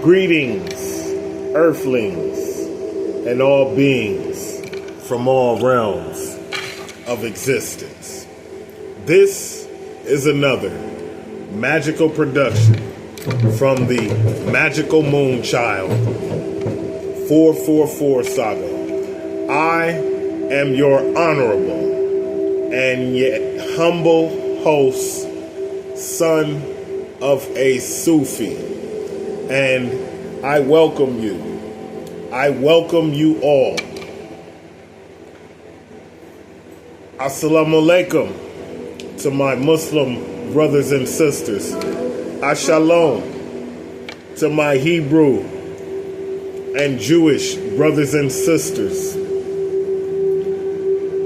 Greetings, earthlings, and all beings from all realms of existence. This is another magical production from the Magical Moonchild 444 Saga. I am your honorable and yet humble host, son of a Sufi. And I welcome you. I welcome you all. Assalamu alaikum to my Muslim brothers and sisters. Ashalom to my Hebrew and Jewish brothers and sisters.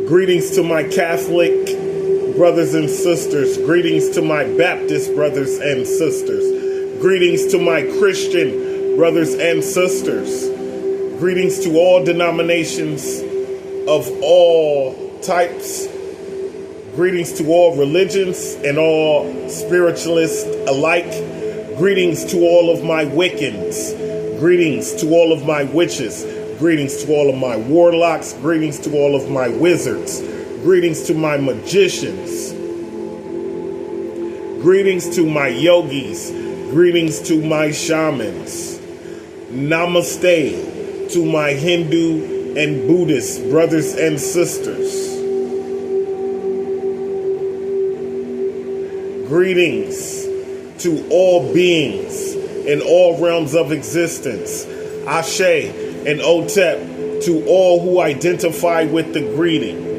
Greetings to my Catholic brothers and sisters. Greetings to my Baptist brothers and sisters. Greetings to my Christian brothers and sisters. Greetings to all denominations of all types. Greetings to all religions and all spiritualists alike. Greetings to all of my Wiccans. Greetings to all of my witches. Greetings to all of my warlocks. Greetings to all of my wizards. Greetings to my magicians. Greetings to my yogis. Greetings to my shamans. Namaste to my Hindu and Buddhist brothers and sisters. Greetings to all beings in all realms of existence. Ashe and Otep to all who identify with the greeting.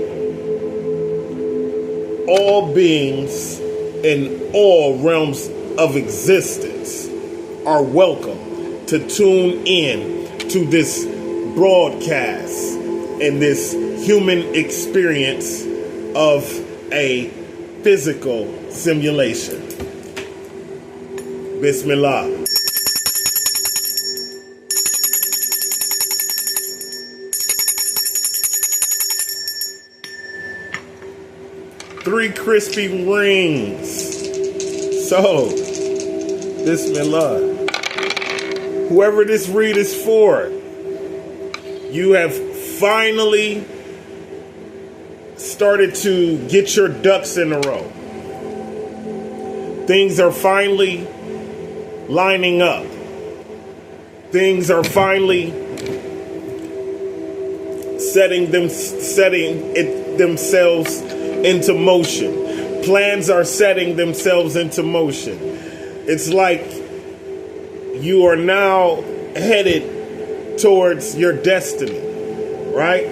All beings in all realms of existence are welcome to tune in to this broadcast and this human experience of a physical simulation. Bismillah. Three crispy rings. So, Bismillah. Whoever this read is for, you have finally started to get your ducks in a row. Things are finally lining up. Things are finally setting themselves into motion. Plans are setting themselves into motion. It's like you are now headed towards your destiny, right?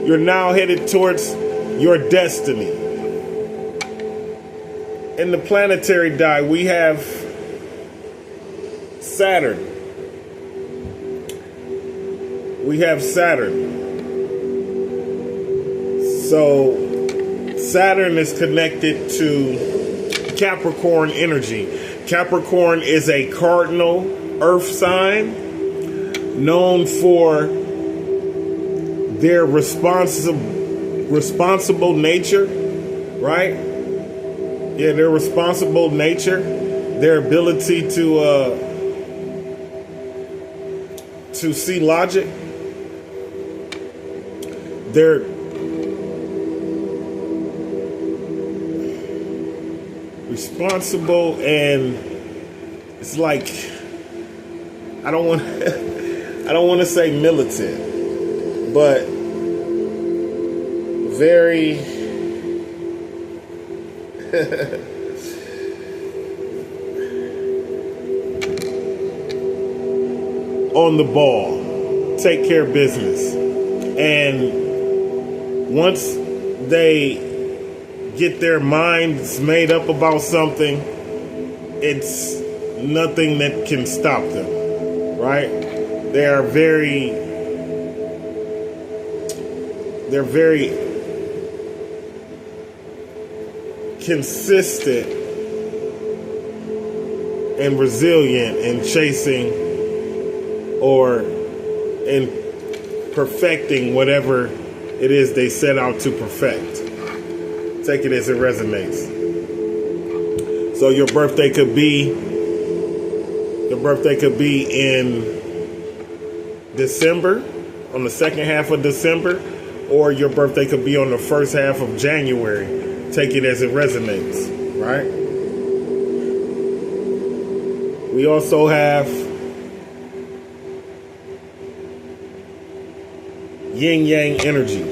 You're now headed towards your destiny. In the planetary die, we have Saturn. We have Saturn. So Saturn is connected to Capricorn energy. Capricorn is a cardinal earth sign known for their responsible nature, right? Yeah, their responsible nature, their ability to see logic, their responsible, and it's like I don't want to say militant, but very on the ball, take care of business. And once they get their minds made up about something, it's nothing that can stop them, right? They're very consistent and resilient in chasing or in perfecting whatever it is they set out to perfect. Take it as it resonates. So your birthday could be Your birthday could be in December, on the second half of December, or your birthday could be on the first half of January. Take it as it resonates, right? We also have yin yang energy.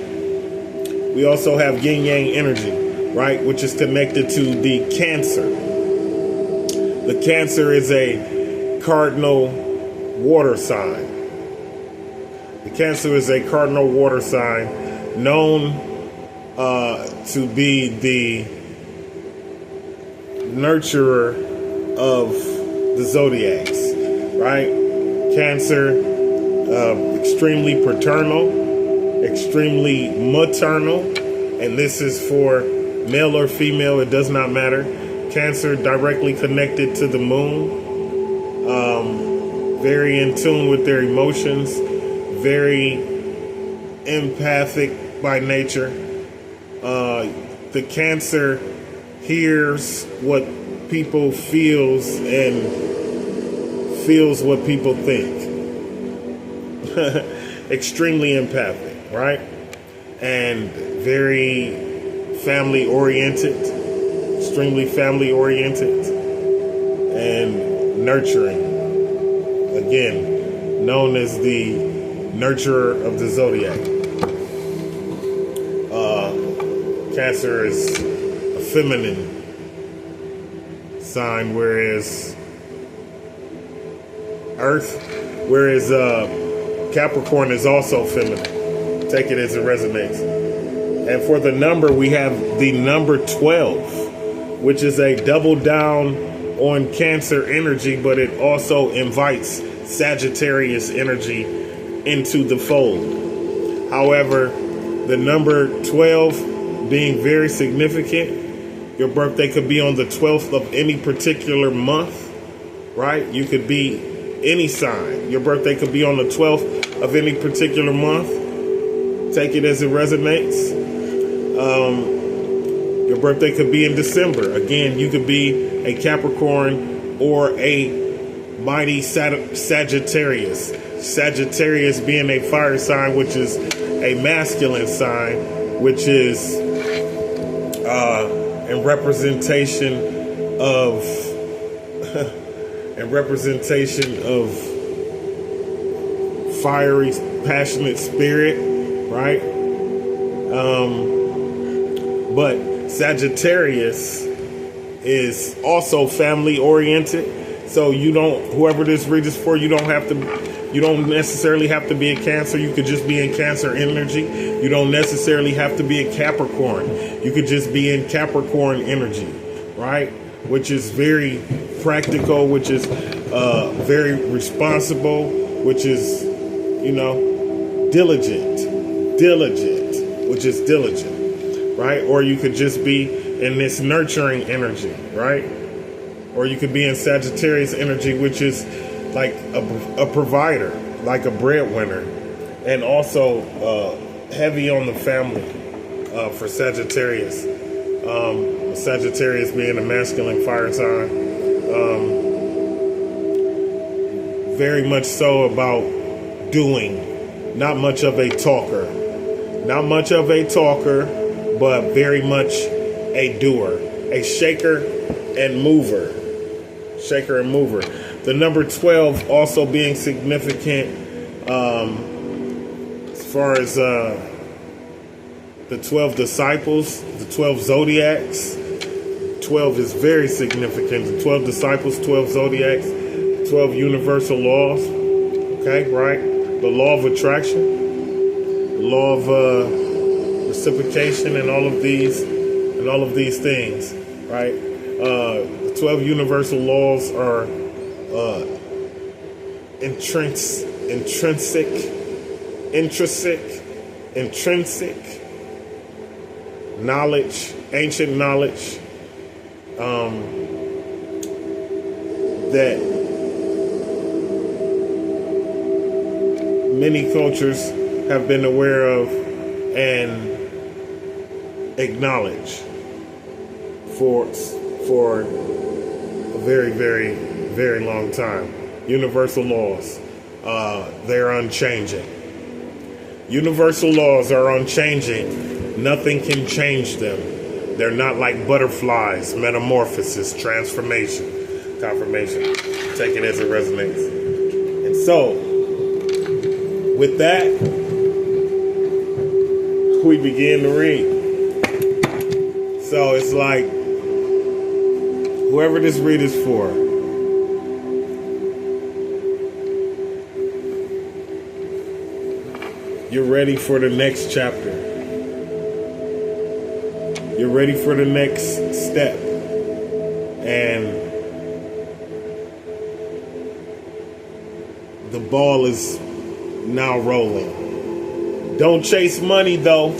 We also have yin yang energy, right? Which is connected to the Cancer. The Cancer is a cardinal water sign. The Cancer is a cardinal water sign known to be the nurturer of the zodiacs, right? Cancer, extremely paternal, extremely maternal, and this is for male or female, it does not matter. Cancer directly connected to the moon, very in tune with their emotions, very empathic by nature. The Cancer hears what people feels and feels what people think. Extremely empathic, right? And very family oriented, extremely family oriented, and nurturing. Again, known as the nurturer of the zodiac. Cancer is a feminine sign, whereas Capricorn is also feminine. Take it as it resonates. And for the number, we have the number 12, which is a double down on Cancer energy, but it also invites Sagittarius energy into the fold. However, the number 12 being very significant, your birthday could be on the 12th of any particular month, right? You could be any sign. Your birthday could be on the 12th of any particular month. Take it as it resonates. Your birthday could be in December. Again, you could be a Capricorn or a mighty Sagittarius. Sagittarius being a fire sign, which is a masculine sign, which is in representation of fiery, passionate spirit, right? But Sagittarius is also family oriented. So whoever this reads is for, you don't necessarily have to be a Cancer. You could just be in Cancer energy. You don't necessarily have to be a Capricorn. You could just be in Capricorn energy, right? Which is very practical, which is very responsible, which is, diligent, which is diligent, right? Or you could just be in this nurturing energy, right? Or you could be in Sagittarius energy, which is like a provider, like a breadwinner, and also heavy on the family for Sagittarius. Sagittarius being a masculine fire sign, very much so about doing, not much of a talker. Not much of a talker, but very much a doer, a shaker and mover. Shaker and mover. The number 12 also being significant as far as the 12 disciples, the 12 zodiacs. 12 is very significant. The 12 disciples, 12 zodiacs, 12 universal laws. Okay, right? The law of attraction, the law of reciprocation, and all of these things, right? The 12 universal laws are intrinsic, knowledge, ancient knowledge, that many cultures have been aware of and acknowledge for a very, very, very long time. Universal laws. They're unchanging. Universal laws are unchanging. Nothing can change them. They're not like butterflies, metamorphosis, transformation, confirmation. Take it as it resonates. And so, with that, we begin to read. So it's like, whoever this read is for, you're ready for the next chapter. You're ready for the next step. And the ball is now rolling. Don't chase money, though.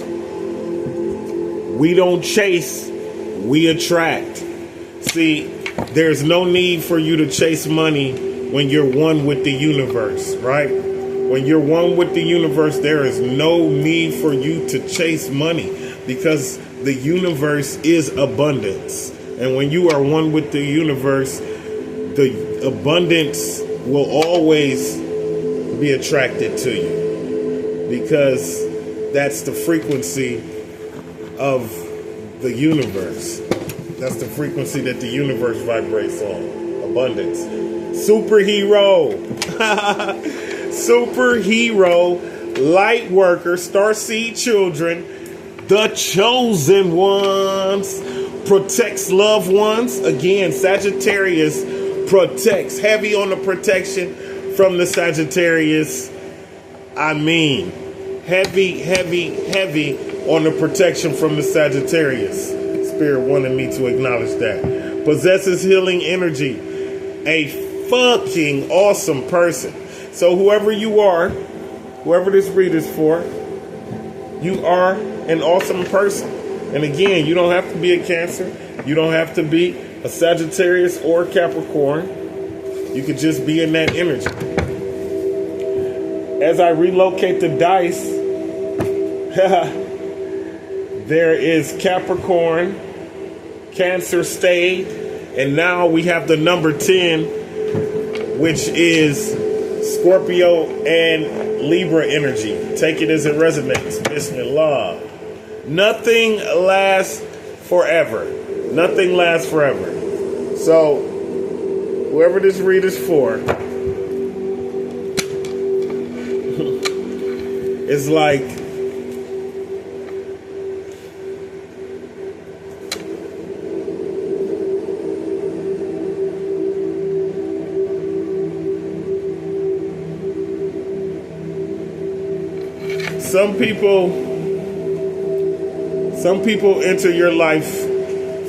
We don't chase, we attract. See, there's no need for you to chase money when you're one with the universe, right? When you're one with the universe, there is no need for you to chase money because the universe is abundance. And when you are one with the universe, the abundance will always be attracted to you because that's the frequency of the universe. That's the frequency that the universe vibrates on. Abundance. Superhero. Superhero. Light worker. Starseed children. The chosen ones. Protects loved ones. Again, Sagittarius protects. Heavy on the protection from the Sagittarius. I mean, heavy on the protection from the Sagittarius. Spirit wanted me to acknowledge that. Possesses healing energy. A fucking awesome person. So whoever you are, whoever this read is for, you are an awesome person. And again, you don't have to be a Cancer. You don't have to be a Sagittarius or a Capricorn. You could just be in that energy. As I relocate the dice, there is Capricorn, Cancer stayed, and now we have the number 10, which is Scorpio and Libra energy. Take it as it resonates. Bismillah. Nothing lasts forever. Nothing lasts forever. So, whoever this read is for, it's like, some people enter your life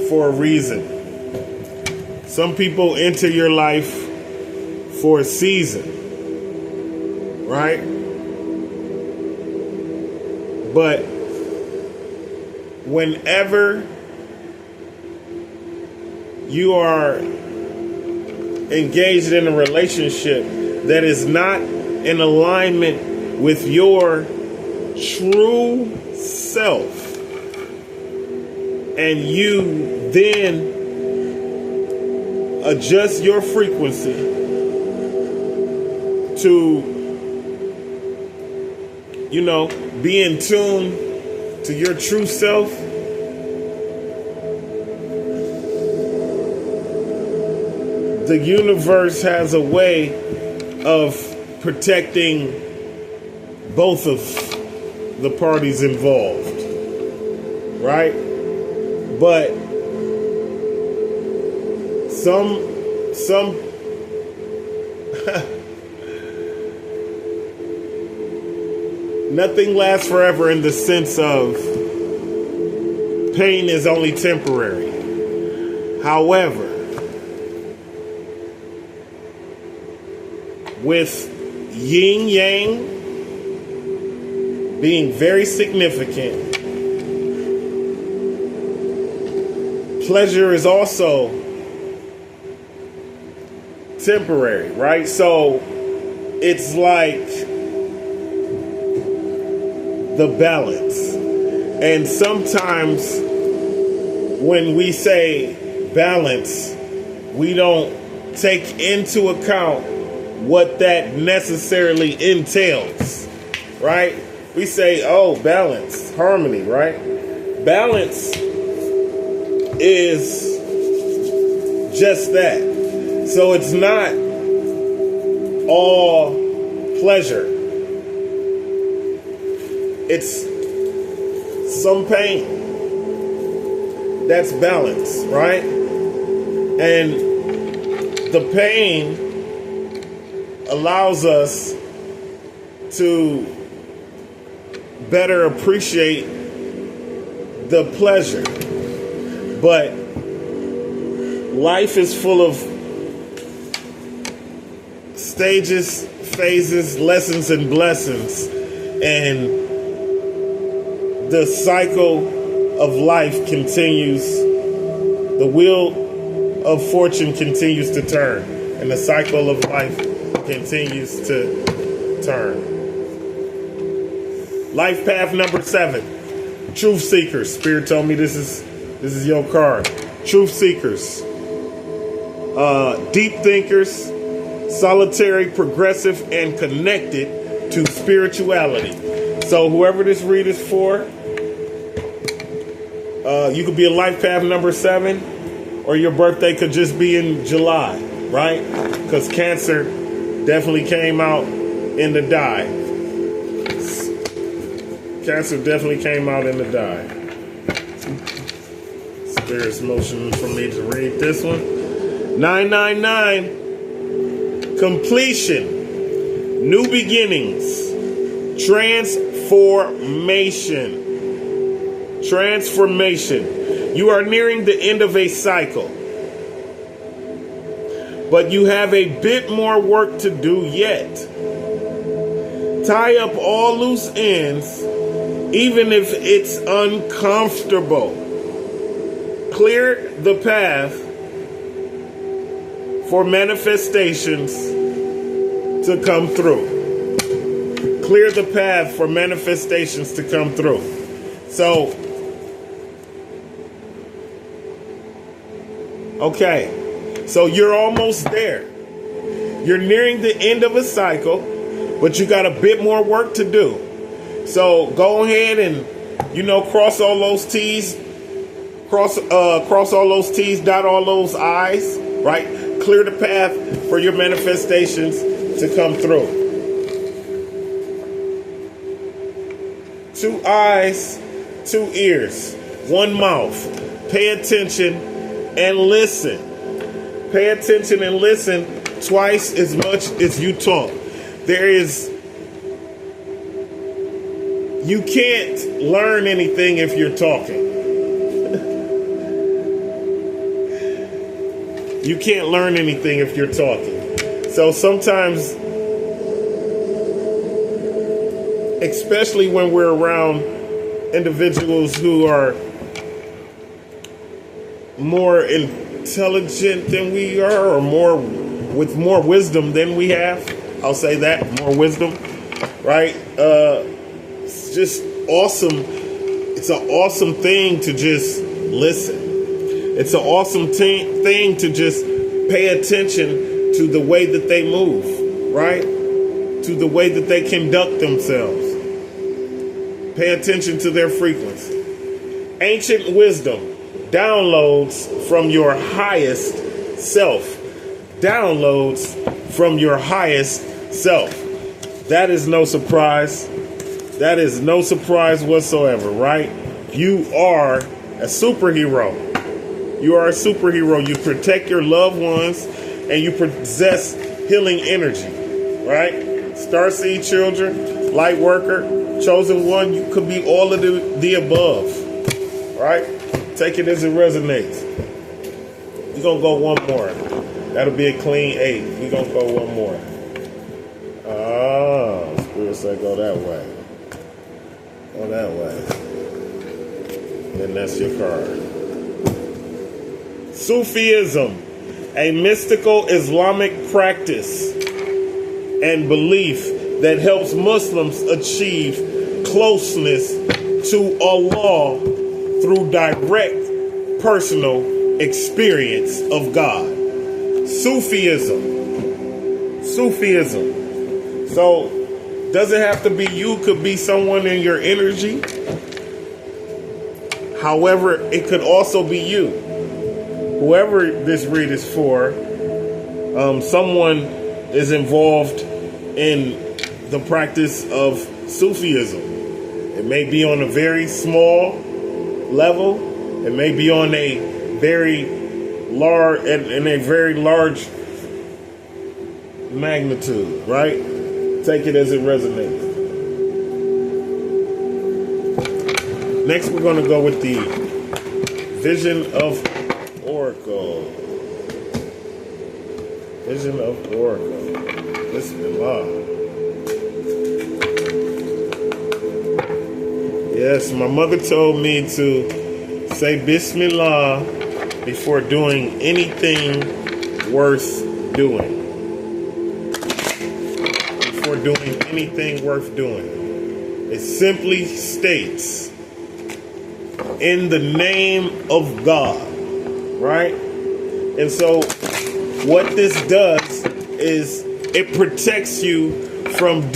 for a reason. Some people enter your life for a season, right? But whenever you are engaged in a relationship that is not in alignment with your true self, and you then adjust your frequency to, be in tune to your true self, the universe has a way of protecting both of the parties involved, right? But some nothing lasts forever in the sense of pain is only temporary. However, with yin yang being very significant, pleasure is also temporary, right? So it's like the balance. And sometimes when we say balance, we don't take into account what that necessarily entails, right? We say, oh, balance, harmony, right? Balance is just that. So it's not all pleasure. It's some pain. That's balance, right? And the pain allows us to better appreciate the pleasure. But life is full of stages, phases, lessons, and blessings. And the cycle of life continues. The wheel of fortune continues to turn. And the cycle of life continues to turn. Life path number 7. Truth seekers. Spirit told me this is your card. Truth seekers. Deep thinkers. Solitary, progressive, and connected to spirituality. So whoever this read is for, you could be a life path number 7, or your birthday could just be in July, right? Because Cancer definitely came out in the die. Cancer definitely came out in the die. Spirit's motion for me to read this one. 999. Completion. New beginnings. Transformation. Transformation. You are nearing the end of a cycle, but you have a bit more work to do yet. Tie up all loose ends, even if it's uncomfortable. Clear the path for manifestations to come through. Clear the path for manifestations to come through. So, okay, so you're almost there. You're nearing the end of a cycle, but you got a bit more work to do. So go ahead and, cross all those T's, cross all those T's, dot all those I's, right? Clear the path for your manifestations to come through. 2 eyes, 2 ears, 1 mouth. Pay attention and listen. Pay attention and listen twice as much as you talk. You can't learn anything if you're talking. You can't learn anything if you're talking. So sometimes, especially when we're around individuals who are more intelligent than we are, or with more wisdom than we have, I'll say that, more wisdom, right? It's just awesome. It's an awesome thing to just listen. It's an awesome thing to just pay attention to the way that they move, right? To the way that they conduct themselves. Pay attention to their frequency. Ancient wisdom downloads from your highest self. Downloads from your highest self. That is no surprise. That is no surprise whatsoever, right? You are a superhero. You are a superhero. You protect your loved ones and you possess healing energy, right? Starseed children, light worker, chosen one, you could be all of the above, right? Take it as it resonates. We're going to go one more. That'll be a clean 8. We're going to go one more. Oh, Spirit said go that way. Go that way. And that's your card. Sufism, a mystical Islamic practice and belief that helps Muslims achieve closeness to Allah through direct personal experience of God. Sufism. Sufism. So, doesn't have to be you, could be someone in your energy. However, it could also be you. Whoever this read is for, someone is involved in the practice of Sufism. It may be on a very small level. It may be on a very large, in a very large magnitude, right? Take it as it resonates. Next, we're going to go with the Vision of Oracle. Vision of Oracle. Bismillah. Yes, my mother told me to say Bismillah before doing anything worth doing. Before doing anything worth doing. It simply states, in the name of God, right? And so what this does is it protects you from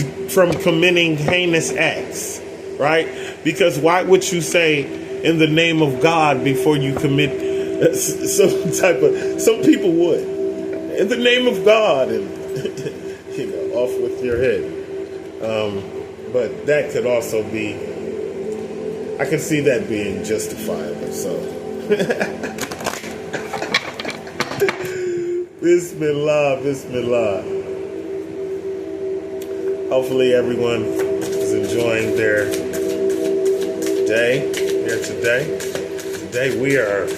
committing heinous acts, right? Because why would you say in the name of God before you commit some people would, in the name of God, and off with your head. But that could also be, I can see that being justifiable. So, Bismillah, Bismillah. Hopefully everyone is enjoying their day here today. Today we're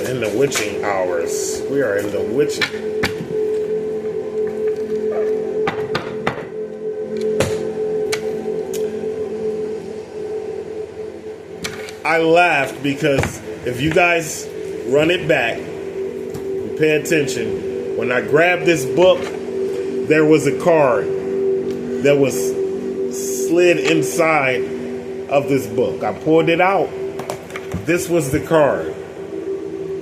in the witching hours. We are in the witching. I laughed because if you guys run it back, and pay attention, when I grabbed this book, there was a card that was slid inside of this book. I pulled it out. This was the card.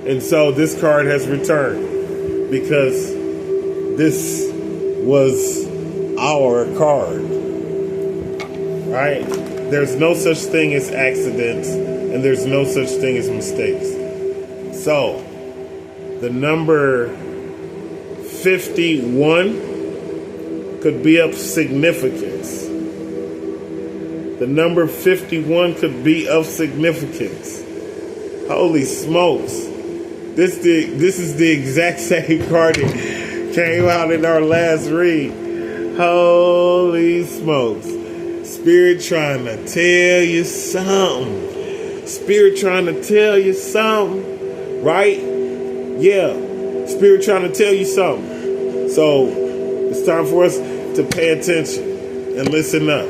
And so this card has returned because this was our card. Right? There's no such thing as accidents, and there's no such thing as mistakes. So, the number 51 could be of significance. The number 51 could be of significance. Holy smokes. This is the exact same card that came out in our last read. Holy smokes. Spirit trying to tell you something. Spirit trying to tell you something. Right? Yeah. Spirit trying to tell you something. So, it's time for us to pay attention and listen up.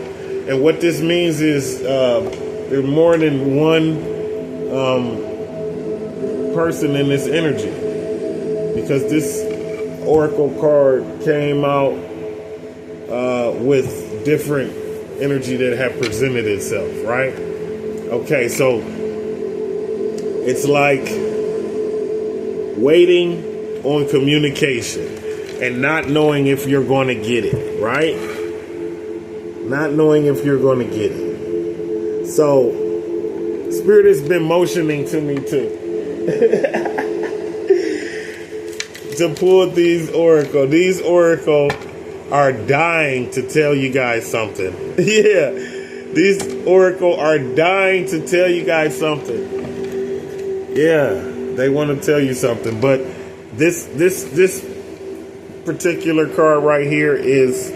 And what this means is there's more than one person in this energy. Because this oracle card came out with different energy that have presented itself, right? Okay, so it's like waiting on communication and not knowing if you're going to get it, right? Not knowing if you're going to get it. So, Spirit has been motioning to me to pull these oracle. These oracle are dying to tell you guys something. Yeah, these oracle are dying to tell you guys something. Yeah, they want to tell you something. But this particular card right here is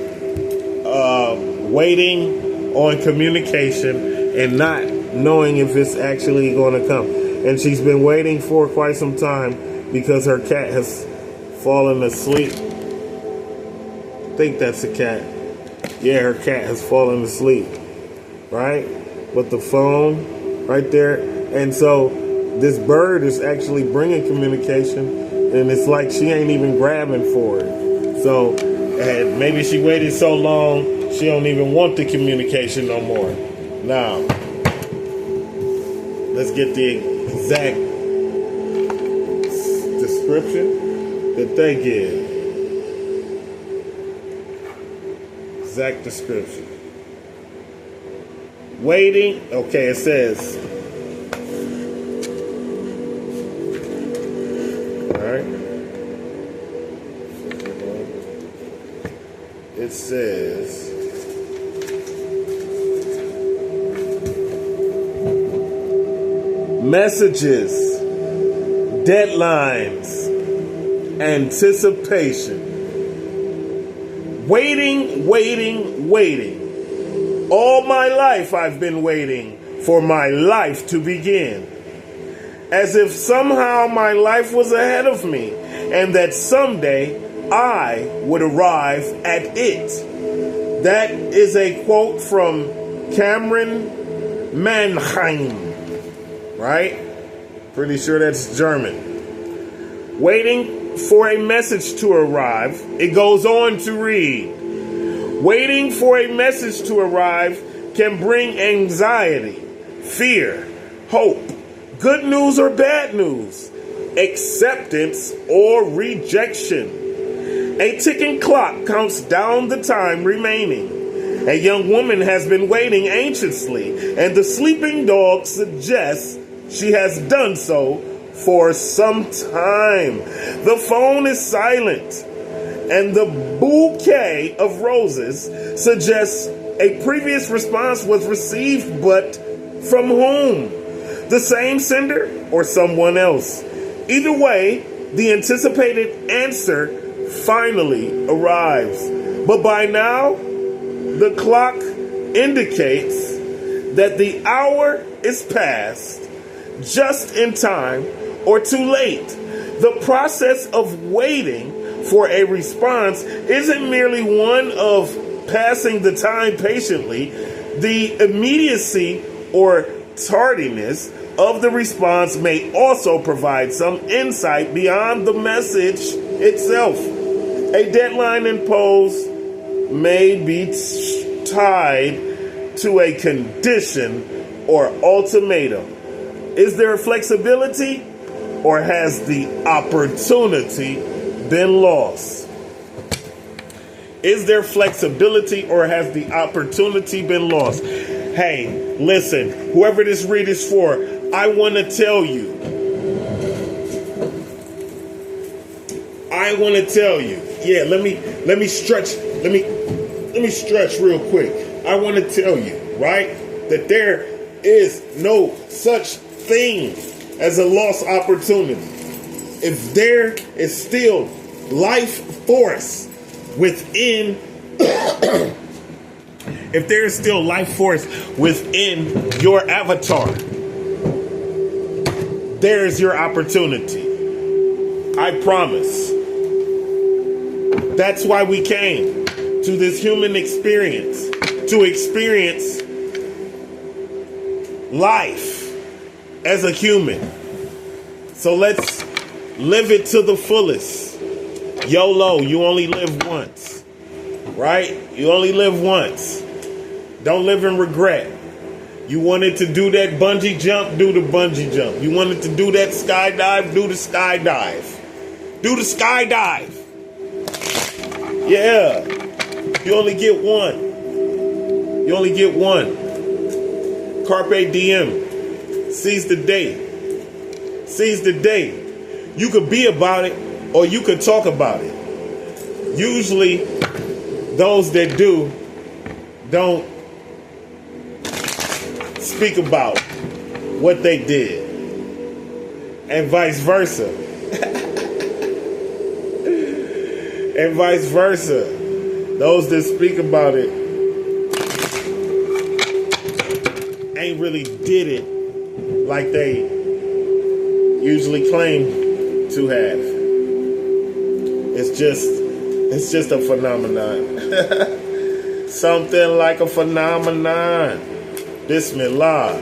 waiting on communication and not knowing if it's actually going to come. And she's been waiting for quite some time because her cat has fallen asleep. I think that's a cat. Yeah, her cat has fallen asleep, right? With the phone right there. And so this bird is actually bringing communication, and it's like she ain't even grabbing for it. So and maybe she waited so long, she don't even want the communication no more. Now, let's get the exact description. that they give. Exact description. Waiting. Okay, it says. All right. It says. Messages, deadlines, anticipation. Waiting, waiting, waiting. All my life I've been waiting for my life to begin. As if somehow my life was ahead of me and that someday I would arrive at it. That is a quote from Cameron Mannheim. Right? Pretty sure that's German. Waiting for a message to arrive. It goes on to read. Waiting for a message to arrive can bring anxiety, fear, hope, good news or bad news, acceptance or rejection. A ticking clock counts down the time remaining. A young woman has been waiting anxiously, and the sleeping dog suggests she has done so for some time. The phone is silent, and the bouquet of roses suggests a previous response was received, but from whom? The same sender or someone else? Either way, the anticipated answer finally arrives. But by now, the clock indicates that the hour is past, just in time or too late. The process of waiting for a response isn't merely one of passing the time patiently. The immediacy or tardiness of the response may also provide some insight beyond the message itself. A deadline imposed may be tied to a condition or ultimatum. Is there flexibility, or has the opportunity been lost? Is there flexibility, or has the opportunity been lost? Hey, listen, whoever this read is for, I want to tell you. Yeah, let me stretch. Let me stretch real quick. I want to tell you, right, that there is no such thing as a lost opportunity. If there is still life force within if there is still life force within your avatar, there is your opportunity. I promise. That's why we came to this human experience, to experience life as a human. So let's live it to the fullest. YOLO, you only live once. Right? You only live once. Don't live in regret. You wanted to do that bungee jump, do the bungee jump. You wanted to do that skydive, do the skydive. Do the skydive. Yeah. You only get one. You only get one. Carpe diem. Seize the day. Seize the day. You could be about it, or you could talk about it. Usually, those that do don't speak about what they did, and vice versa. And vice versa. Those that speak about it ain't really did it like they usually claim to have. It's just a phenomenon. Something like a phenomenon. Bismillah.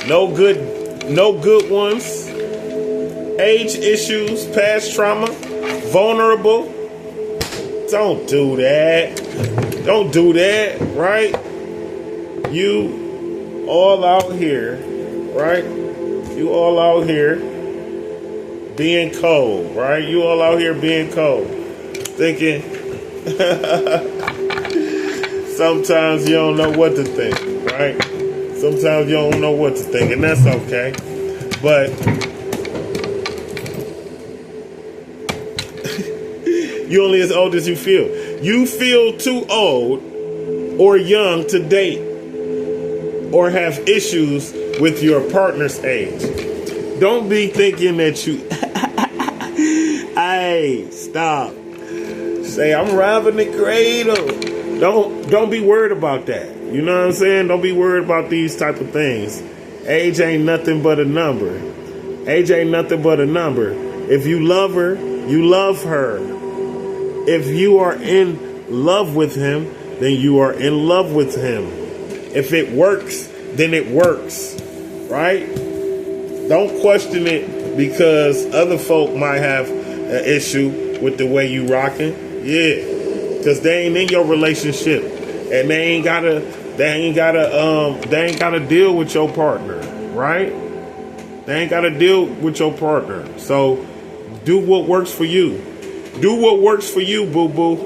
No good ones. Age issues, past trauma, vulnerable. Don't do that. Don't do that, right? You all out here, right? You all out here Being cold, right? You all out here being cold. Thinking sometimes you don't know what to think, right? Sometimes you don't know what to think, and that's okay. But you only as old as you feel. You feel too old or young to date or have issues with your partner's age. Don't be thinking that you... Hey, stop. Say, I'm robbing the cradle. Don't be worried about that. You know what I'm saying? Don't be worried about these type of things. Age ain't nothing but a number. Age ain't nothing but a number. If you love her, you love her. If you are in love with him, then you are in love with him. If it works, then it works. Right? Don't question it because other folk might have an issue with the way you rocking. Yeah. Because they ain't in your relationship. And they ain't gotta deal with your partner. Right? They ain't gotta deal with your partner. So do what works for you. Do what works for you, boo-boo.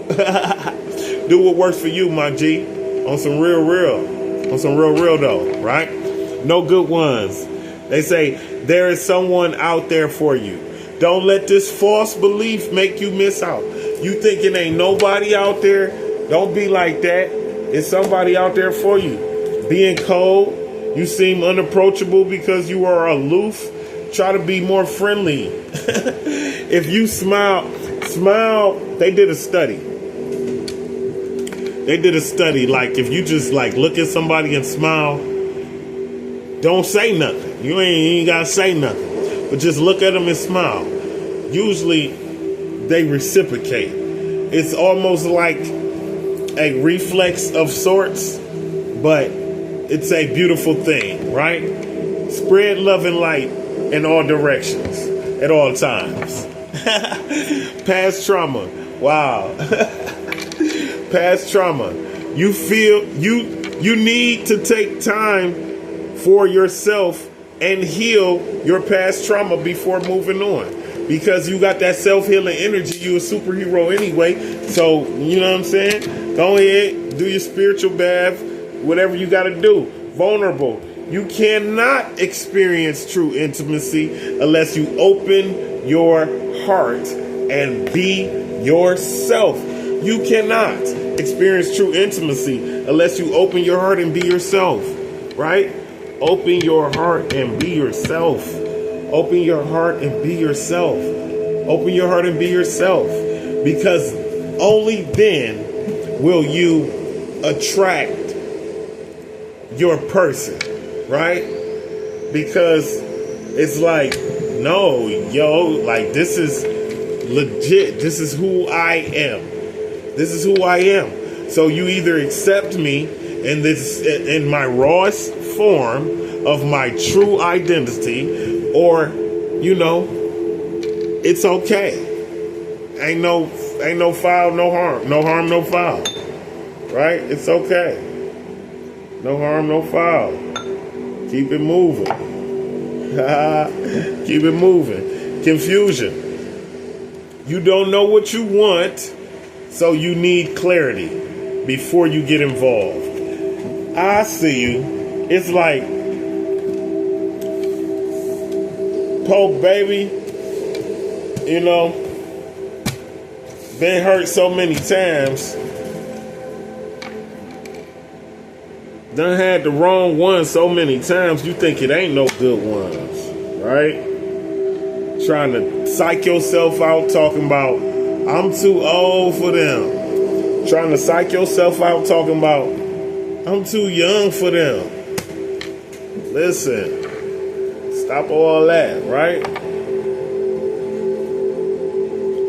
Do what works for you, my G. On some real. On some real though, right? No good ones. They say, there is someone out there for you. Don't let this false belief make you miss out. You thinking ain't nobody out there? Don't be like that. It's somebody out there for you. Being cold, you seem unapproachable because you are aloof. Try to be more friendly. If you smile. They did a study. Like if you just like look at somebody and smile, don't say nothing. You ain't gotta say nothing, but just look at them and smile. Usually they reciprocate. It's almost like a reflex of sorts, but it's a beautiful thing, right? Spread love and light in all directions at all times. Past trauma. Wow. Past trauma. You feel you need to take time for yourself and heal your past trauma before moving on. Because you got that self-healing energy. You a superhero anyway. So, you know what I'm saying? Go ahead, do your spiritual bath, whatever you got to do. Vulnerable. You cannot experience true intimacy unless you open your heart and be yourself. You cannot experience true intimacy unless you open your heart and be yourself, right? Open your heart and be yourself. Open your heart and be yourself. Open your heart and be yourself. Because only then will you attract your person, right? Because it's like, no, like this is legit. This is who I am. This is who I am. So you either accept me in my rawest form of my true identity, or it's okay. Ain't no foul, no harm. No harm, no foul. Right? It's okay. No harm, no foul. Keep it moving. Keep it moving. Confusion. You don't know what you want, so you need clarity before you get involved. I see you. It's like, Poke baby, been hurt so many times. Done had the wrong one so many times, you think it ain't no good ones, right? Trying to psych yourself out talking about, I'm too old for them. Trying to psych yourself out talking about, I'm too young for them. Listen, stop all that, right?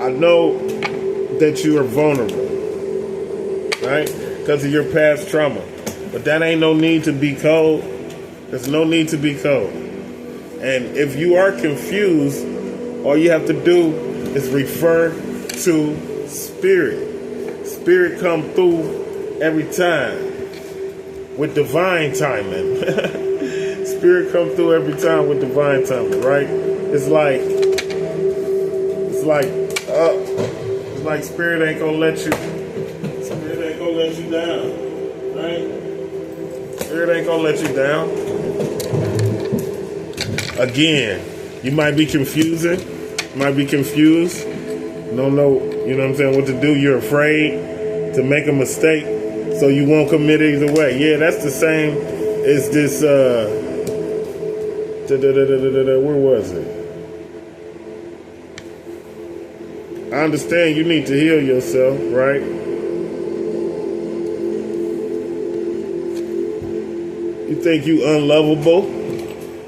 I know that you are vulnerable, right? Because of your past trauma. But that ain't no need to be cold. There's no need to be cold. And if you are confused, all you have to do is refer to spirit. Spirit come through every time with divine timing. Spirit come through every time with divine timing, right? It's like it's like spirit ain't gonna let you down, right? Spirit ain't gonna let you down. Again, you might be confused. You don't know, you know what I'm saying, what to do. You're afraid to make a mistake, so you won't commit either way. Yeah, that's the same as this, where was it? I understand you need to heal yourself, right? You think you unlovable?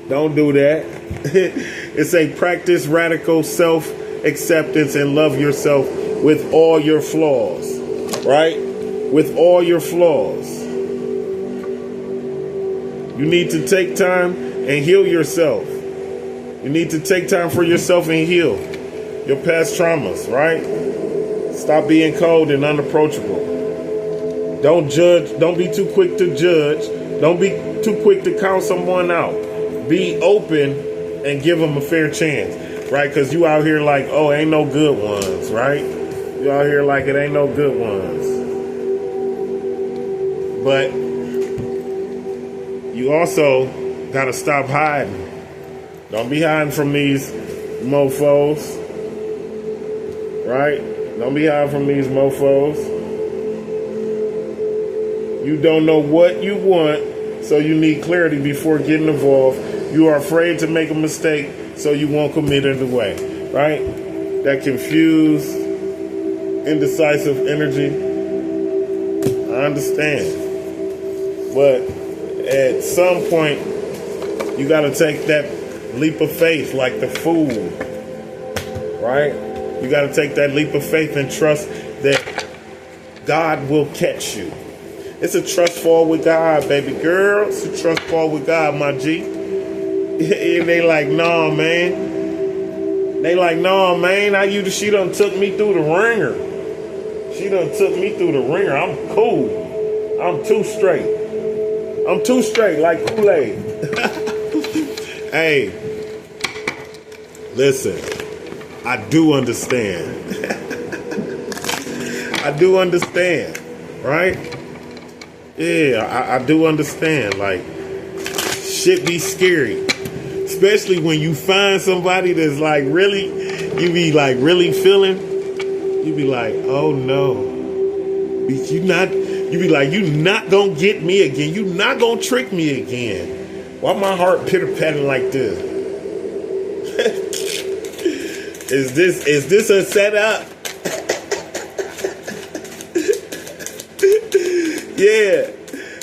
Don't do that. It's a practice radical self-acceptance and love yourself with all your flaws, right? With all your flaws. You need to take time and heal yourself. You need to take time for yourself and heal your past traumas, right? Stop being cold and unapproachable. Don't judge. Don't be too quick to judge. Don't be too quick to count someone out. Be open and give them a fair chance, right? Because you out here like, oh, ain't no good ones, right? You out here like it ain't no good ones. But you also got to stop hiding. Don't be hiding from these mofos, right? Don't be hiding from these mofos. You don't know what you want, so you need clarity before getting involved. You are afraid to make a mistake, so you won't commit either way, right? That confused, indecisive energy, I understand. But at some point, you got to take that leap of faith like the fool, right? You got to take that leap of faith and trust that God will catch you. It's a trust fall with God, baby girl. It's a trust fall with God, my G. And they like, nah, man. They like, nah, man. She done took me through the ringer. She done took me through the ringer. I'm cool. I'm too straight. I'm too straight like Kool-Aid. Hey, listen. I do understand. I do understand, right? Yeah, I do understand. Like, shit be scary. Especially when you find somebody that's like really, you be like really feeling, you be like, oh no. You be like, you not gonna get me again. You not gonna trick me again. Why my heart pitter-patting like this? Is this a setup? Yeah.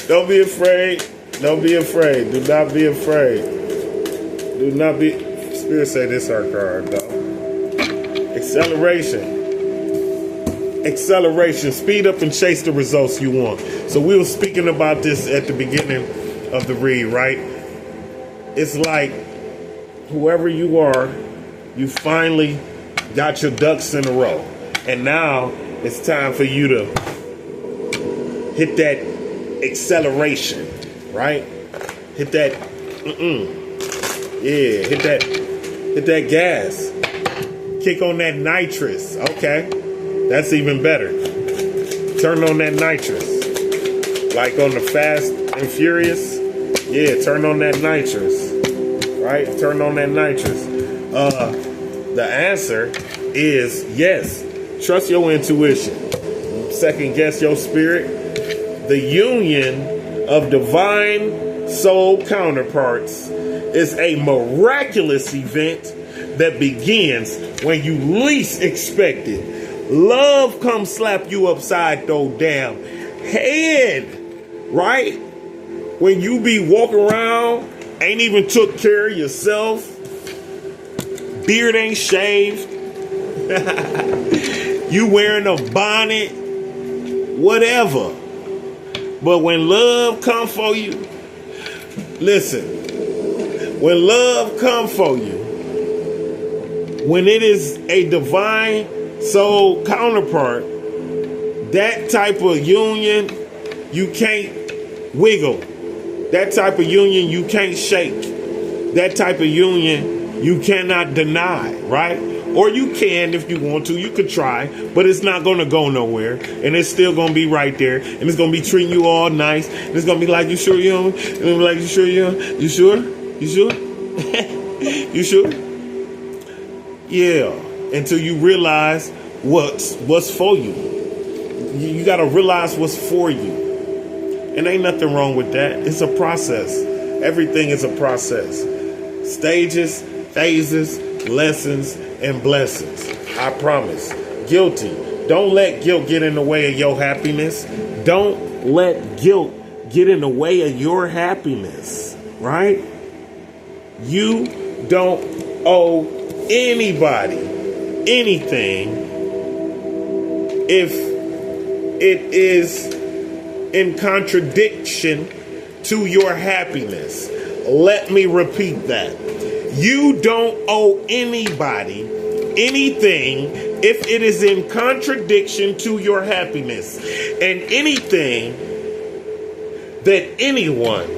Don't be afraid. Don't be afraid. Do not be afraid. Do not be. Spirit say this our card though. Acceleration. Acceleration. Speed up and chase the results you want. So we were speaking about this at the beginning of the read, right? It's like whoever you are, you finally got your ducks in a row. And now it's time for you to hit that acceleration, right? Hit that, yeah, hit that gas. Kick on that nitrous, okay? That's even better. Turn on that nitrous. Like on the Fast and Furious, yeah, turn on that nitrous, right? Turn on that nitrous. The answer is yes. Trust your intuition. Second guess your spirit. The union of divine soul counterparts is a miraculous event that begins when you least expect it. Love comes slap you upside your damn head, right? When you be walking around, ain't even took care of yourself, beard ain't shaved, you wearing a bonnet, whatever. But when love come for you, listen, when love come for you, when it is a divine soul counterpart, that type of union, you can't wiggle. That type of union, you can't shake. That type of union, you cannot deny, right? Or you can, if you want to, you could try, but it's not going to go nowhere. And it's still going to be right there. And it's going to be treating you all nice. And it's going to be like, you sure you don't? It's going to be like, you sure you don't? You sure? You sure? You sure? Yeah. Until you realize what's for you. You got to realize what's for you. And ain't nothing wrong with that. It's a process. Everything is a process. Stages, phases, lessons, and blessings. I promise. Guilty. Don't let guilt get in the way of your happiness. Don't let guilt get in the way of your happiness. Right? You don't owe anybody anything if it is in contradiction to your happiness. Let me repeat that. You don't owe anybody anything if it is in contradiction to your happiness. And anything that anyone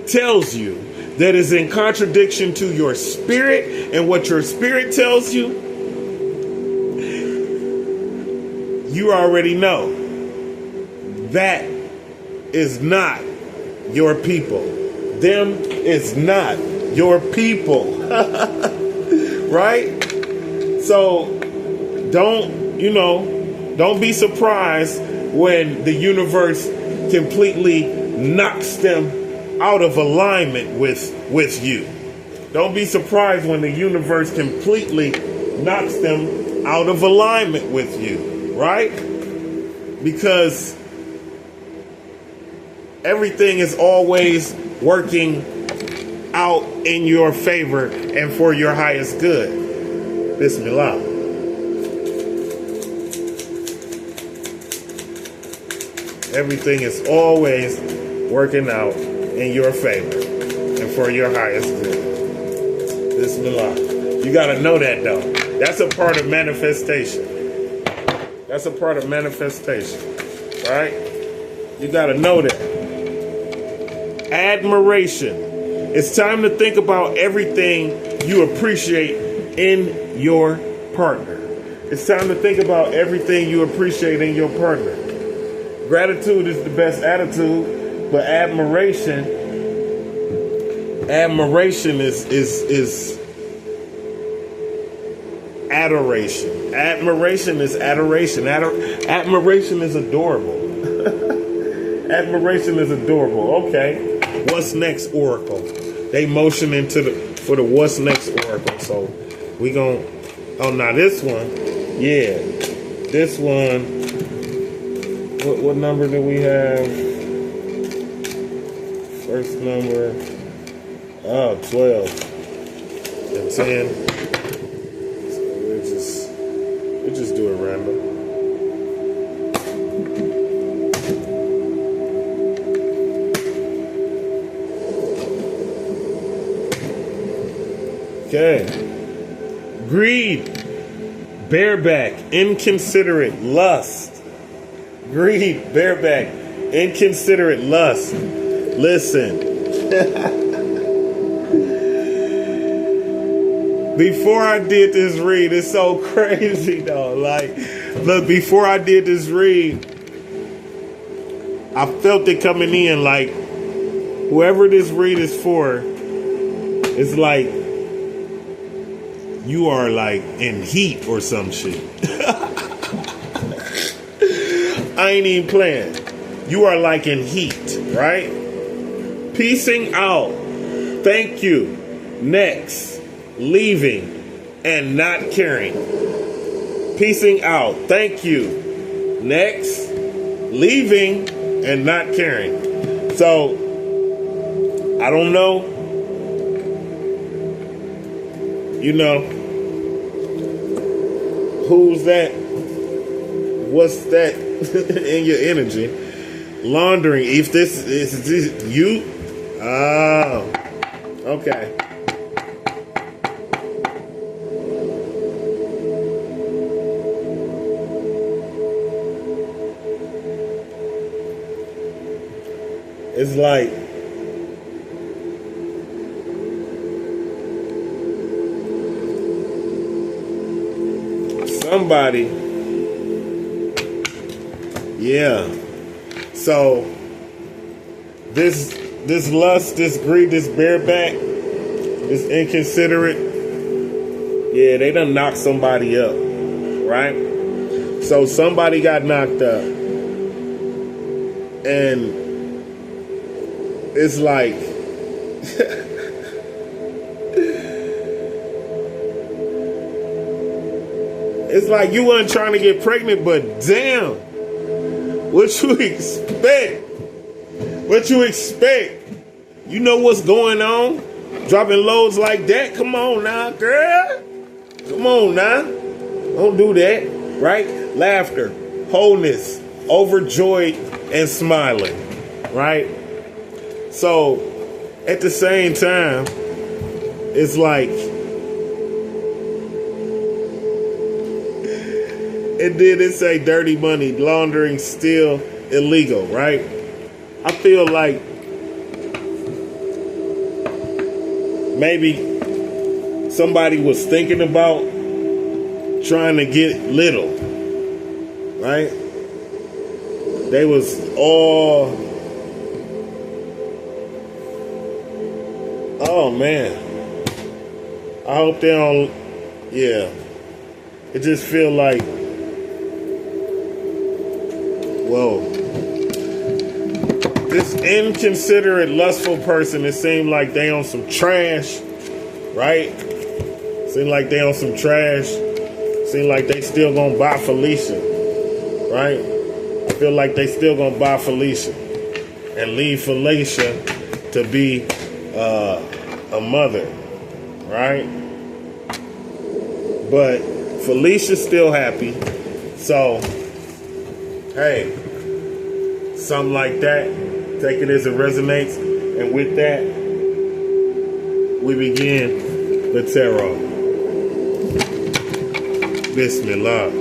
tells you that is in contradiction to your spirit and what your spirit tells you, you already know that is not your people. Them is not your people. Right? So don't be surprised when the universe completely knocks them out of alignment with you. Don't be surprised when the universe completely knocks them out of alignment with you, right? Because everything is always working out in your favor and for your highest good. Bismillah. Everything is always working out in your favor and for your highest good. Bismillah. You got to know that, though. That's a part of manifestation. That's a part of manifestation, right? You got to know that. Admiration. It's time to think about everything you appreciate in your partner. It's time to think about everything you appreciate in your partner. Gratitude is the best attitude, but admiration is adoration. Admiration is adoration. Admiration is adorable. Admiration is adorable. Okay. What's next, Oracle? They motioning for the what's next, Oracle. So we gon' now this one. Yeah. This one. What number do we have? First number. 12 and 10. So we'll just do it random. Okay. Greed, bareback, inconsiderate, lust. Greed, bareback, inconsiderate, lust. Listen. Before I did this read, it's so crazy though. Like, look, before I did this read, I felt it coming in like whoever this read is for, it's like you are like in heat or some shit. I ain't even playing. You are like in heat, right? Piecing out. Thank you. Next. Leaving and not caring. Piecing out. Thank you. Next. Leaving and not caring. So, I don't know. You know, who's that? What's that in your energy? Laundering. If this is you? Oh, okay. It's like somebody, yeah. So this lust, this greed, this bareback, this inconsiderate, yeah, they done knocked somebody up, right? So somebody got knocked up, and it's like it's like you weren't trying to get pregnant, but damn, what you expect? What you expect? You know what's going on? Dropping loads like that? Come on now, girl. Come on now. Don't do that, right? Laughter, wholeness, overjoyed and smiling, right? So, at the same time, it's like, and then it say dirty money, laundering still illegal, right? I feel like maybe somebody was thinking about trying to get little, right? They was all, oh man, I hope they don't, yeah. It just feel like, whoa. This inconsiderate, lustful person, it seemed like they on some trash, right? Seem like they on some trash. Seem like they still gonna buy Felicia, right? I feel like they still gonna buy Felicia and leave Felicia to be a mother, right? But Felicia's still happy, so hey, something like that. Take it as it resonates. And with that, we begin the tarot. Bismillah.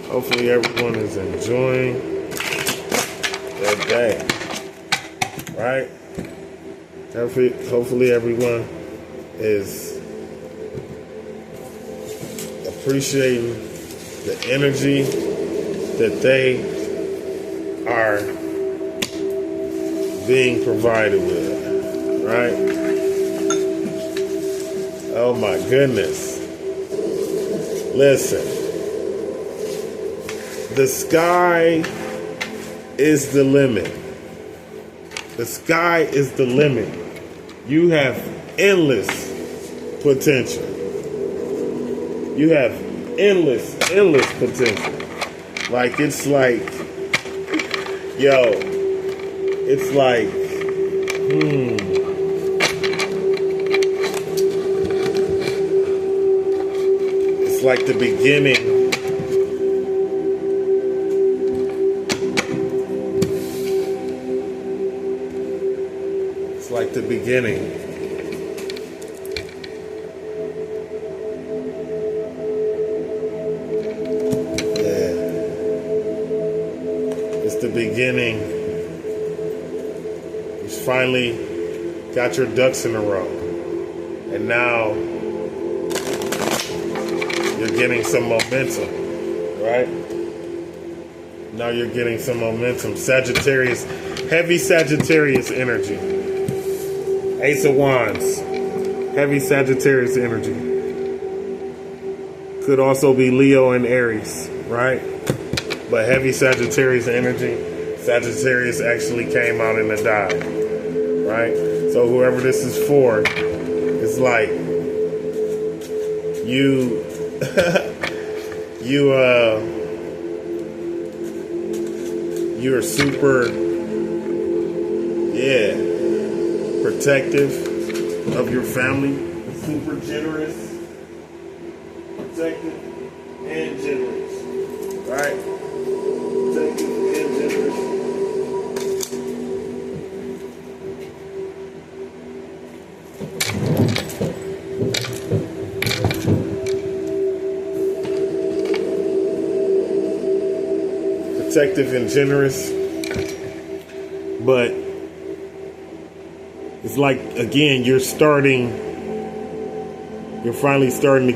Hopefully everyone is enjoying their day. Right? Hopefully everyone is appreciating the energy that they are being provided with, right? Oh my goodness. Listen, the sky is the limit. The sky is the limit. You have endless potential. You have endless potential. Like, it's like, yo, it's like, it's like the beginning. It's like the beginning. The beginning. You finally got your ducks in a row, and now you're getting some momentum, right? Now you're getting some momentum. Sagittarius, heavy Sagittarius energy. Ace of Wands, heavy Sagittarius energy. Could also be Leo and Aries, right? But heavy Sagittarius energy. Sagittarius actually came out in the die, right? So whoever this is for, it's like you, you're super, protective of your family, super generous, protective and generous, right? Protective and generous, but It's like, again, you're finally starting to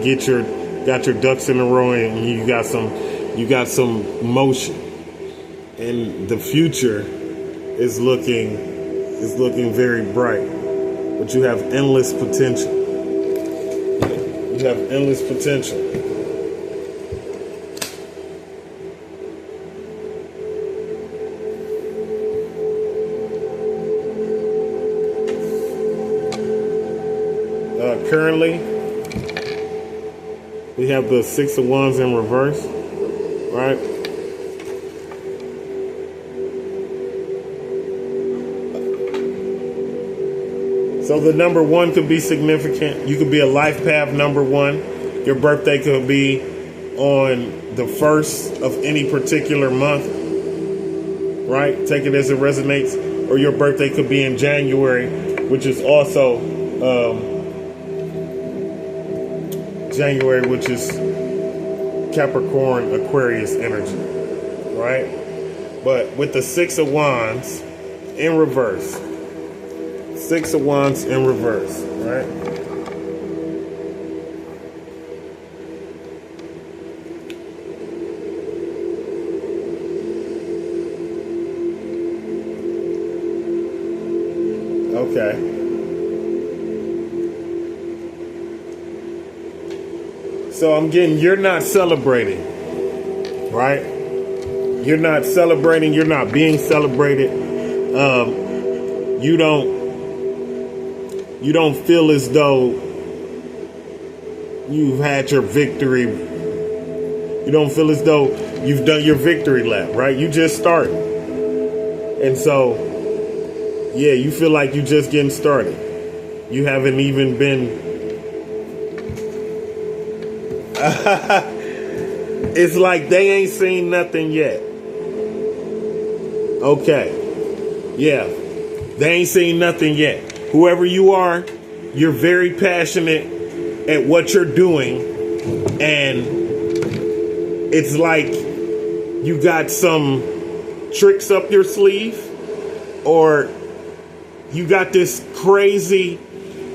got your ducks in a row, and you got some motion, and the future is looking very bright. But you have endless potential. You have endless potential. Currently, we have the Six of Wands in reverse, right? So the number one could be significant. You could be a life path number one. Your birthday could be on the first of any particular month, right? Take it as it resonates. Or your birthday could be in January, which is also January, which is Capricorn, Aquarius energy, right? But with the Six of Wands in reverse, Six of Wands in reverse, right? Okay. So I'm getting, you're not celebrating, right? You're not celebrating. You're not being celebrated. You don't feel as though you've had your victory. You don't feel as though you've done your victory lap, right? You just started. And so, yeah, you feel like you're just getting started. You haven't even been... It's like they ain't seen nothing yet. Okay. Yeah. They ain't seen nothing yet. Whoever you are, you're very passionate at what you're doing. And it's like you got some tricks up your sleeve, or you got this crazy,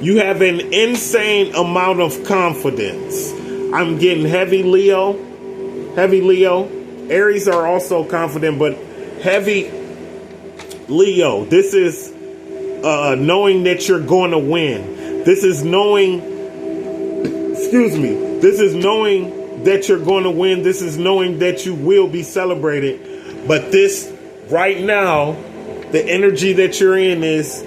you have an insane amount of confidence. I'm getting heavy Leo. Heavy Leo. Aries are also confident, but heavy Leo. This is knowing that you're going to win. This is knowing, excuse me, this is knowing that you're going to win. This is knowing that you will be celebrated. But this, right now, the energy that you're in is,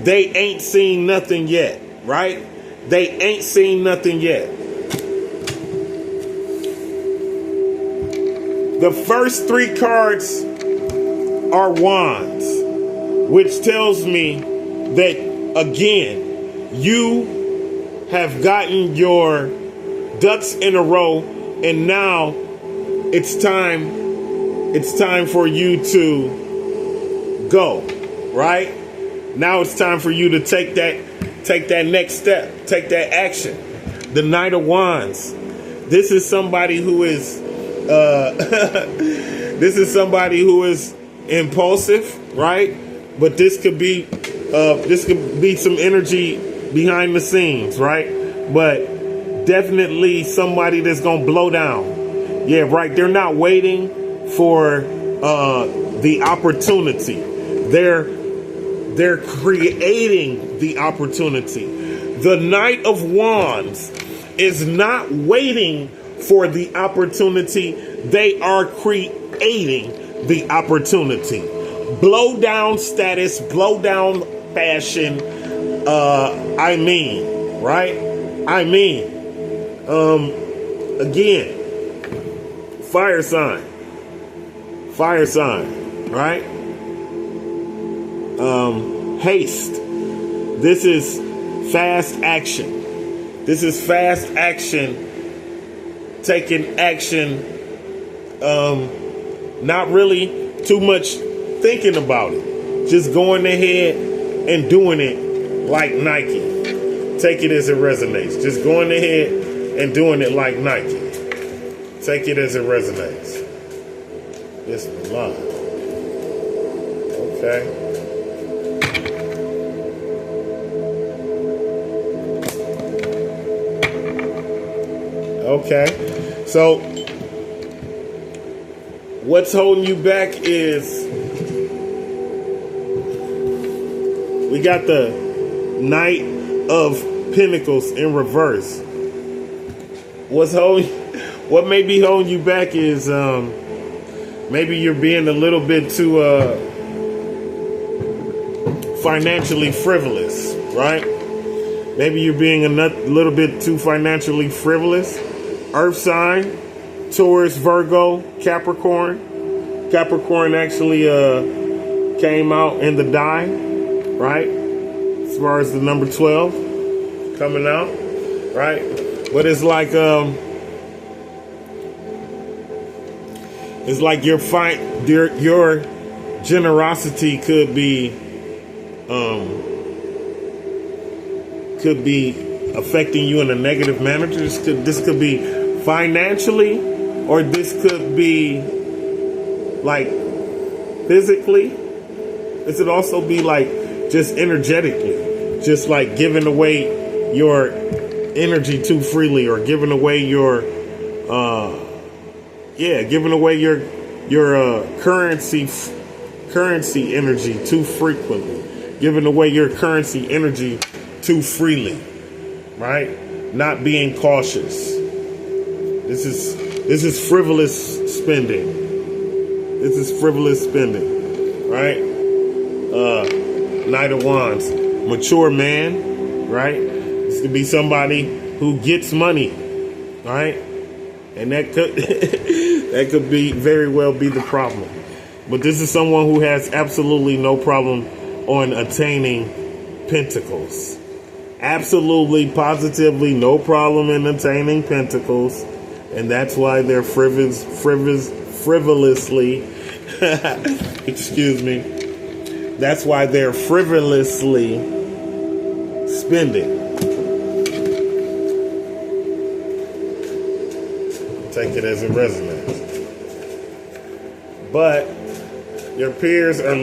they ain't seen nothing yet, right? They ain't seen nothing yet. The first three cards are wands, which tells me that, again, you have gotten your ducks in a row, and now it's time for you to go, right? Now it's time for you to take that next step, take that action. The Knight of Wands. This is somebody who is this is somebody who is impulsive, right? But this could be some energy behind the scenes, right? But definitely somebody that's gonna blow down. Yeah, right. They're not waiting for the opportunity. They're creating the opportunity. The Knight of Wands is not waiting for the opportunity. They are creating the opportunity. Blow down status, blow down fashion. Right? Again, fire sign, right? Haste. This is fast action. This is fast action. Taking action. Not really too much thinking about it. Just going ahead and doing it like Nike. Take it as it resonates. Just going ahead and doing it like Nike. Take it as it resonates. This line. Okay. Okay. So what's holding you back is we got the Knight of Pentacles in reverse. What may be holding you back is maybe you're being a little bit too financially frivolous, right? Maybe you're being a little bit too financially frivolous. Earth sign, Taurus, Virgo, Capricorn. Capricorn actually came out in the die, right? As far as the number 12 coming out, right? But it's like your generosity could be affecting you in a negative manner. This could be financially, or this could be like physically. This could also be like just energetically, just like giving away your energy too freely, or giving away your currency energy too frequently, giving away your currency energy too freely, right? Not being cautious. This is frivolous spending. This is frivolous spending, right? Knight of Wands, mature man, right? This could be somebody who gets money, right? And that could that could be very well be the problem. But this is someone who has absolutely no problem on attaining pentacles. Absolutely, positively, no problem in attaining pentacles. And that's why they're frivolously, excuse me. That's why they're frivolously spending. Take it as it resonates. But your peers are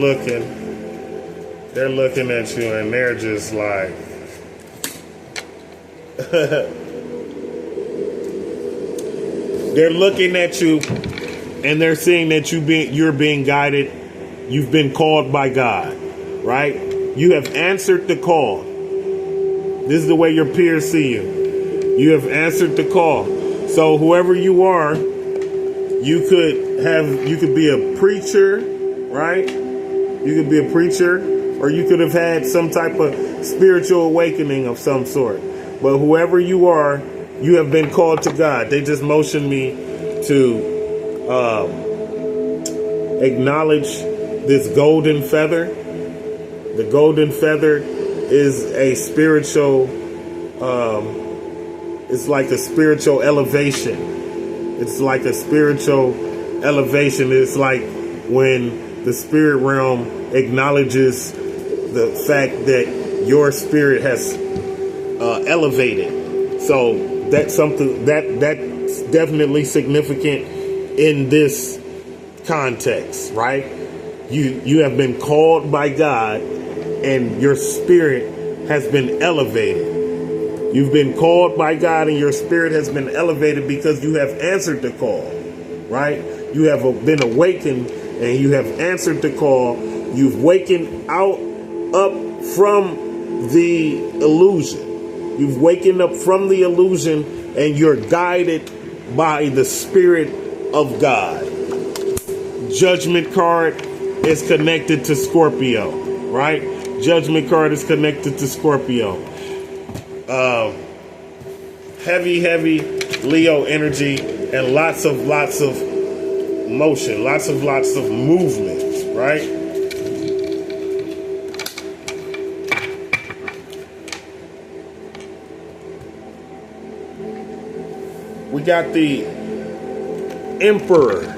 they're looking at you and they're just like, they're looking at you and they're seeing that you're being guided. You've been called by God, right? You have answered the call. This is the way your peers see you. You have answered the call. So whoever you are, you could be a preacher, right? You could be a preacher, or you could have had some type of spiritual awakening of some sort. But whoever you are, you have been called to God. They just motioned me to acknowledge this golden feather. The golden feather is a spiritual, it's like a spiritual elevation. It's like a spiritual elevation. It's like when the spirit realm acknowledges the fact that your spirit has elevated. So that's something that's definitely significant in this context, right? You have been called by God and your spirit has been elevated. You've been called by God and your spirit has been elevated because you have answered the call, right? You have been awakened and you have answered the call. You've wakened up from the illusion. You've waken up from the illusion and you're guided by the Spirit of God. Judgment card is connected to Scorpio, right? Judgment card is connected to Scorpio. Heavy Leo energy and lots of motion, lots of movement, right? We got the Emperor.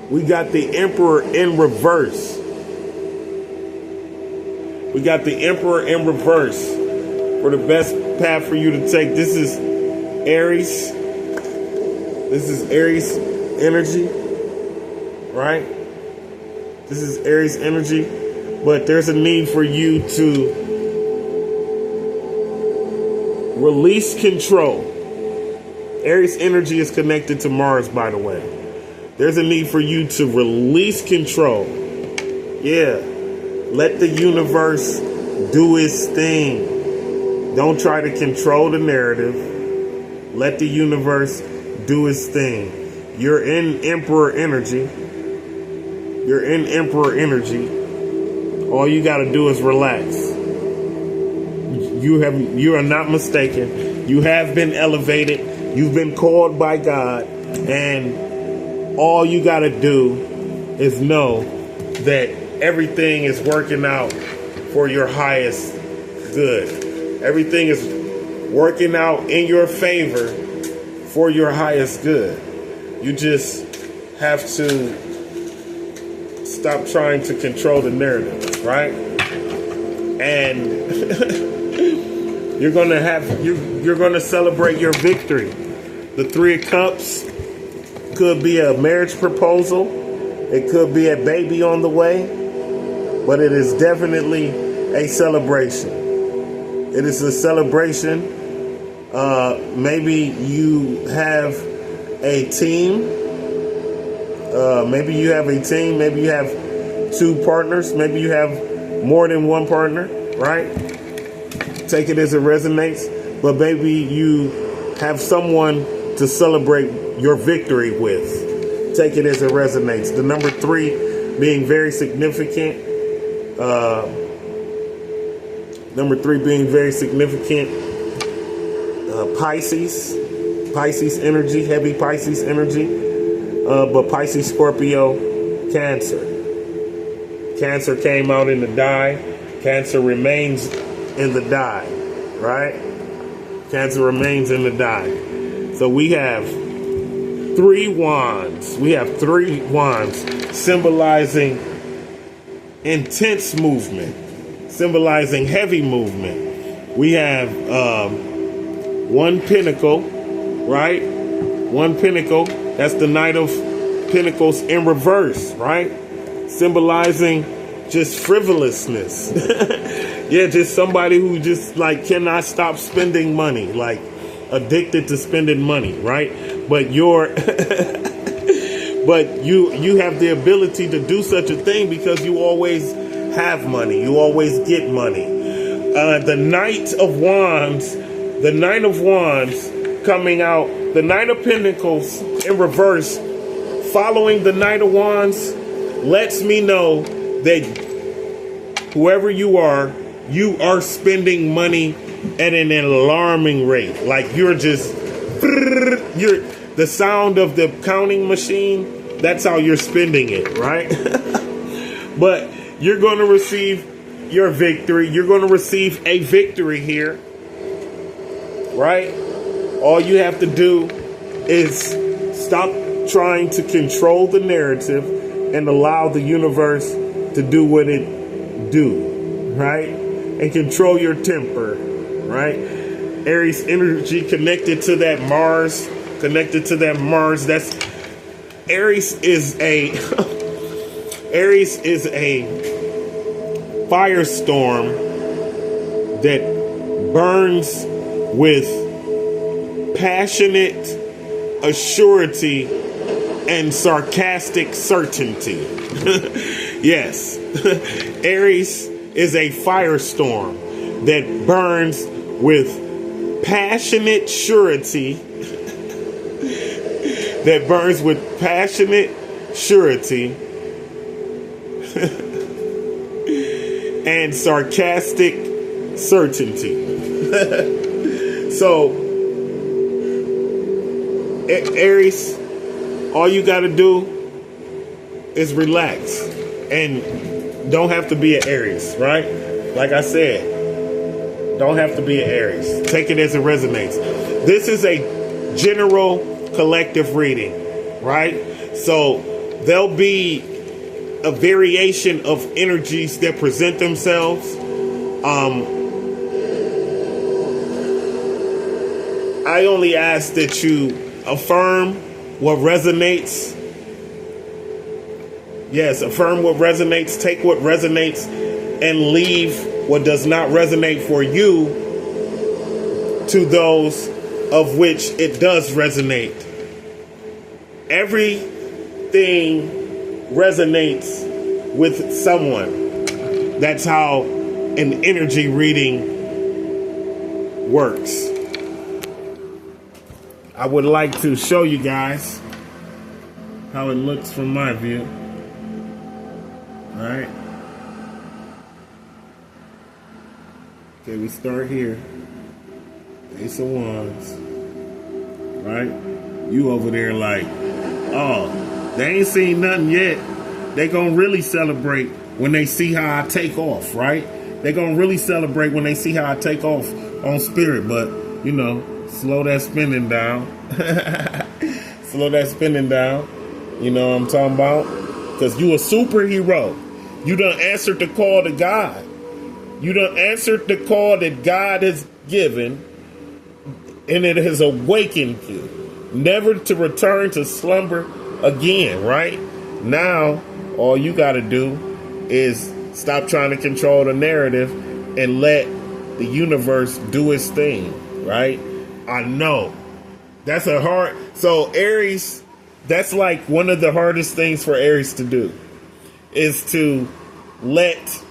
We got the Emperor in reverse. We got the Emperor in reverse. For the best path for you to take, this is Aries. This is Aries energy, right? This is Aries energy, but there's a need for you to release control. Aries energy is connected to Mars, by the way. There's a need for you to release control. Yeah. Let the universe do its thing. Don't try to control the narrative. Let the universe do its thing. You're in Emperor energy. You're in Emperor energy. All you got to do is relax. You are not mistaken. You have been elevated. You've been called by God. And all you got to do is know that everything is working out for your highest good. Everything is working out in your favor for your highest good. You just have to stop trying to control the narrative, right? And you're gonna celebrate your victory. The Three of Cups could be a marriage proposal. It could be a baby on the way, but it is definitely a celebration. It is a celebration. Maybe you have a team. Maybe you have a team. Maybe you have two partners. Maybe you have more than one partner, right? Take it as it resonates. But maybe you have someone to celebrate your victory with. Take it as it resonates. The number 3 being very significant. Number 3 being very significant. Pisces energy, heavy Pisces energy. But Pisces, Scorpio, Cancer. Cancer came out in the die. Cancer remains in the die, right? Cancer remains in the die. So we have 3 wands. We have 3 wands symbolizing intense movement, symbolizing heavy movement. We have 1 pentacle, right? 1 pentacle. That's the Knight of Pentacles in reverse, right? Symbolizing just frivolousness. Yeah, just somebody who just like cannot stop spending money, like addicted to spending money, right? But you have the ability to do such a thing because you always have money. You always get money. The Knight of Wands coming out, the Knight of Pentacles in reverse, following the Knight of Wands, lets me know that whoever you are spending money at an alarming rate. Like you're the sound of the counting machine. That's how you're spending it, right? But you're going to receive your victory. You're going to receive a victory here, right? All you have to do is stop trying to control the narrative and allow the universe to do what it do, right? And control your temper, right? Aries energy connected to that Mars, That's Aries is a firestorm that burns with passionate assurity and sarcastic certainty. Yes. Aries is a firestorm that burns with passionate surety. That burns with passionate surety and sarcastic certainty. So, Aries, all you got to do is relax and don't have to be an Aries, right? Like I said, don't have to be an Aries. Take it as it resonates. This is a general collective reading, right? So there'll be a variation of energies that present themselves. I only ask that you affirm what resonates. Yes, affirm what resonates, take what resonates, and leave what does not resonate for you to those of which it does resonate. Everything resonates with someone. That's how an energy reading works. I would like to show you guys how it looks from my view. All right. Okay, we start here. Ace of Wands. Right? You over there like, oh, they ain't seen nothing yet. They gonna really celebrate when they see how I take off, right? They gonna really celebrate when they see how I take off on spirit, but, you know, slow that spinning down. Slow that spinning down. You know what I'm talking about? Because you a superhero. You done answered the call to God. You done answered the call that God has given, and it has awakened you, never to return to slumber again, right? Now, all you got to do is stop trying to control the narrative and let the universe do its thing, right? I know. That's a hard... So, Aries, that's like one of the hardest things for Aries to do, is to let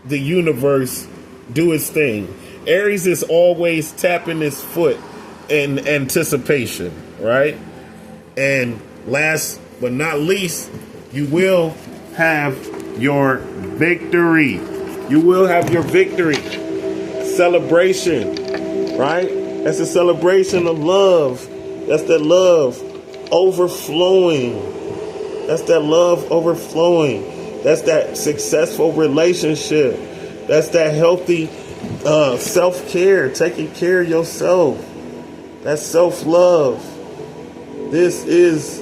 the universe do its thing. Aries is always tapping his foot in anticipation, right? And last but not least, you will have your victory. You will have your victory. Celebration, right? That's a celebration of love. That's that love overflowing. That's that love overflowing. That's that successful relationship. That's that healthy self-care, taking care of yourself. That's self-love. This is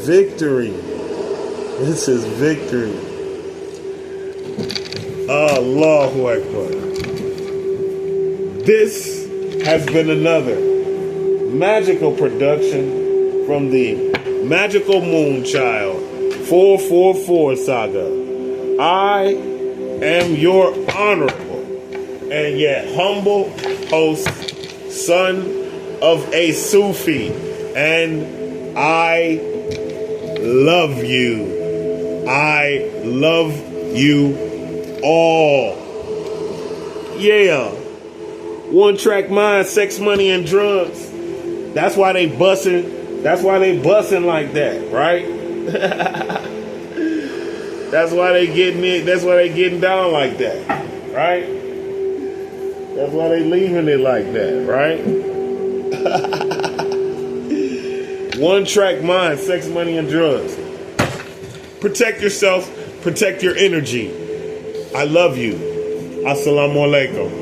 victory. This is victory. Allahu Akbar. This has been another magical production from the Magical Moonchild 444 Saga. I am your honorable and yet humble host, son of a Sufi, and I love you. I love you all. Yeah. One track mind, sex, money, and drugs. That's why they busting. That's why they busting like that, right? That's why they getting it. That's why they getting down like that, right? That's why they leaving it like that, right? One track mind, sex, money, and drugs. Protect yourself. Protect your energy. I love you. Assalamu alaikum.